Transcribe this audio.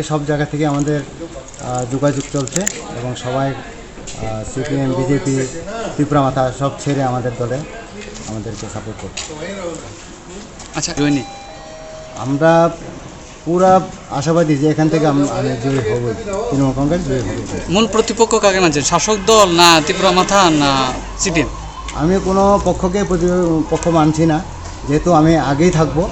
সব জায়গা থেকে আমাদের যোগাযোগ চলছে এবং সবাই সিপিএম বিজেপি ত্রিপুরা মাথা সব ছেড়ে আমাদের দলে আমাদেরকে সাপোর্ট করছে। আচ্ছা, আমরা পুরা আশাবাদী যে এখান থেকে আমি জয়ী হবই, তৃণমূল কংগ্রেস জয়ী হবে। মূল প্রতিপক্ষ কাকে মানছেন, শাসক দল না ত্রিপুরা মাথা না সিপিএম? আমি কোনো পক্ষ মানছি না, যেহেতু আমি আগেই থাকবো।